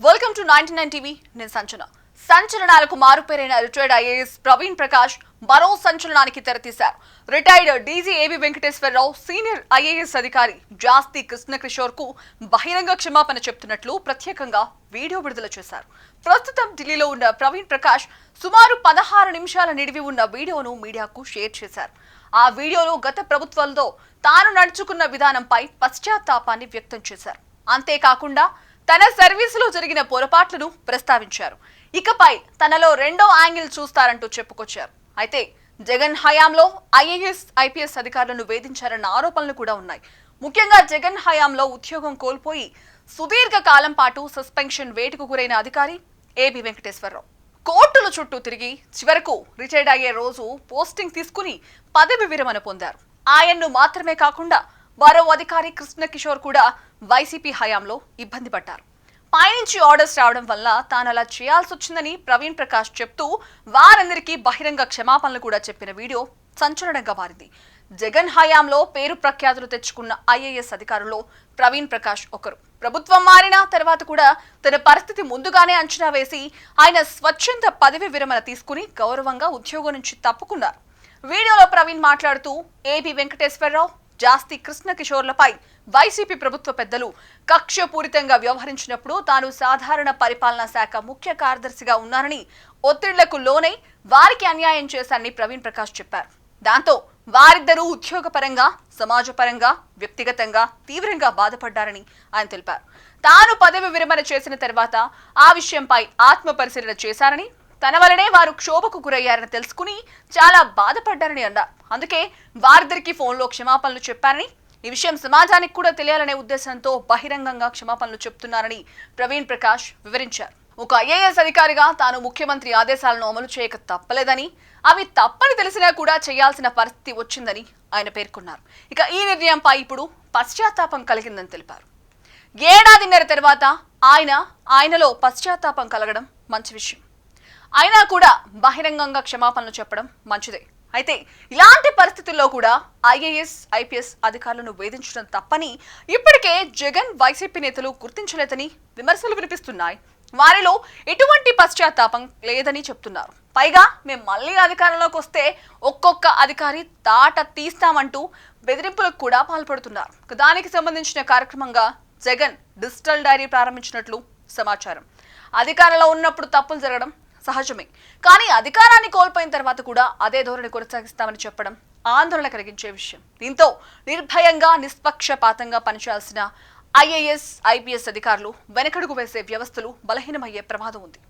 Welcome to 99 TV. నేను సంచన. సంచలనాలకు మారుపేరైన రిటైర్డ్ ఐఏఎస్ ప్రవీణ్ ప్రకాష్ మరో సంచలనానికి తెరతీశారు. Retired DG AB Venkateswara Rao senior IAS అధికారి జాస్తి కృష్ణకిషోర్ కు బహిరంగ క్షమాపణ చెప్తున్నట్లు ప్రత్యేకంగా వీడియో విడుదల చేశారు. ప్రస్తుతం ఢిల్లీలో ఉన్న ప్రవీణ్ ప్రకాష్ సుమారు 16 నిమిషాల నిడివి ఉన్న వీడియోను మీడియాకు షేర్ చేశారు. ఆ వీడియోలో గత ప్రభుత్వంలో తాను నడుచుకున్న విధానంపై పశ్చాత్తాపాన్ని వ్యక్తం చేశారు. అంతేకాకుండా తన సర్వీసులో జరిగిన పొరపాట్లను ప్రస్తావించారు. ఇకపై తనలో రెండో యాంగిల్ చూస్తారంటూ చెప్పుకొచ్చారు. అయితే జగన్ హయాంలో ఐఏఎస్ ఐపీఎస్ అధికారులను వేధించారన్న ఆరోపణలు కూడా ఉన్నాయి. ముఖ్యంగా జగన్ హయాంలో ఉద్యోగం కోల్పోయి సుదీర్ఘ కాలం పాటు సస్పెన్షన్ వేటుకు గురైన అధికారి ఏబీ వెంకటేశ్వరరావు కోర్టుల చుట్టూ తిరిగి చివరకు రిటైర్డ్ అయ్యే రోజు పోస్టింగ్ తీసుకుని పదవి విరమణ పొందారు. ఆయన్ను మాత్రమే కాకుండా మరో అధికారి కృష్ణకిషోర్ కూడా వైసీపీ హయాంలో ఇబ్బంది పడ్డారు. పైనుంచి ఆర్డర్స్ రావడం వల్ల తాను అలా చేయాల్సి వచ్చిందని ప్రవీణ్ ప్రకాష్ చెప్తూ వారందరికీ బహిరంగ క్షమాపణలు కూడా చెప్పిన వీడియో సంచలనంగా మారింది. జగన్ హయాంలో పేరు ప్రఖ్యాతులు తెచ్చుకున్న ఐఏఎస్ అధికారుల్లో ప్రవీణ్ ప్రకాష్ ఒకరు. ప్రభుత్వం మారిన తర్వాత కూడా తన పరిస్థితి ముందుగానే అంచనా వేసి ఆయన స్వచ్ఛంద పదవి విరమణ తీసుకుని గౌరవంగా ఉద్యోగం నుంచి తప్పుకున్నారు. వీడియోలో ప్రవీణ్ మాట్లాడుతూ ఏబీ వెంకటేశ్వరరావు జాస్తి కృష్ణకిషోర్లపై వైసీపీ ప్రభుత్వ పెద్దలు కక్షపూరితంగా వ్యవహరించినప్పుడు తాను సాధారణ పరిపాలనా శాఖ ముఖ్య కార్యదర్శిగా ఉన్నానని ఒత్తిళ్లకు లోనై వారికి అన్యాయం చేశారని ప్రవీణ్ ప్రకాష్ చెప్పారు. దాంతో వారిద్దరూ ఉద్యోగపరంగా, సమాజపరంగా, వ్యక్తిగతంగా తీవ్రంగా బాధపడ్డారని ఆయన తెలిపారు. తాను పదవి విరమణ చేసిన తర్వాత ఆ విషయంపై ఆత్మ పరిశీలన చేశారని, తన వలనే వారు క్షోభకు గురయ్యారని తెలుసుకుని చాలా బాధపడ్డారని అన్నారు. అందుకే వారిద్దరికి ఫోన్లో క్షమాపణలు చెప్పారని, ఈ విషయం సమాజానికి కూడా తెలియాలనే ఉద్దేశంతో బహిరంగంగా క్షమాపణలు చెప్తున్నారని ప్రవీణ్ ప్రకాష్ వివరించారు. ఒక ఐఏఎస్ అధికారిగా తాను ముఖ్యమంత్రి ఆదేశాలను అమలు చేయక తప్పలేదని, అవి తప్పని తెలిసినా కూడా చేయాల్సిన పరిస్థితి వచ్చిందని ఆయన పేర్కొన్నారు. ఇక ఈ నిర్ణయంపై ఇప్పుడు పశ్చాత్తాపం కలిగిందని తెలిపారు. ఏడాదిన్నర తర్వాత ఆయనలో పశ్చాత్తాపం కలగడం మంచి విషయం. అయినా కూడా బహిరంగంగా క్షమాపణలు చెప్పడం మంచిదే. అయితే ఇలాంటి పరిస్థితుల్లో కూడా ఐఏఎస్ ఐపీఎస్ అధికారులను వేధించడం తప్పని ఇప్పటికే జగన్ వైసీపీ నేతలు గుర్తించలేదని విమర్శలు వినిపిస్తున్నాయి. వారిలో ఎటువంటి పశ్చాత్తాపం లేదని చెప్తున్నారు. పైగా మేము మళ్ళీ అధికారంలోకి వస్తే ఒక్కొక్క అధికారి తాట తీస్తామంటూ బెదిరింపులకు కూడా పాల్పడుతున్నారు. దానికి సంబంధించిన కార్యక్రమంగా జగన్ డిజిటల్ డైరీ ప్రారంభించినట్లు సమాచారం. అధికారంలో ఉన్నప్పుడు తప్పులు జరగడం సహజమే, కానీ అధికారాన్ని కోల్పోయిన తర్వాత కూడా అదే ధోరణి కొనసాగిస్తామని చెప్పడం ఆందోళన కలిగించే విషయం. దీంతో నిర్భయంగా నిష్పక్షపాతంగా పనిచేయాల్సిన ఐఏఎస్ ఐపీఎస్ అధికారులు వెనకడుగు వేసే వ్యవస్థలు బలహీనమయ్యే ప్రమాదం ఉంది.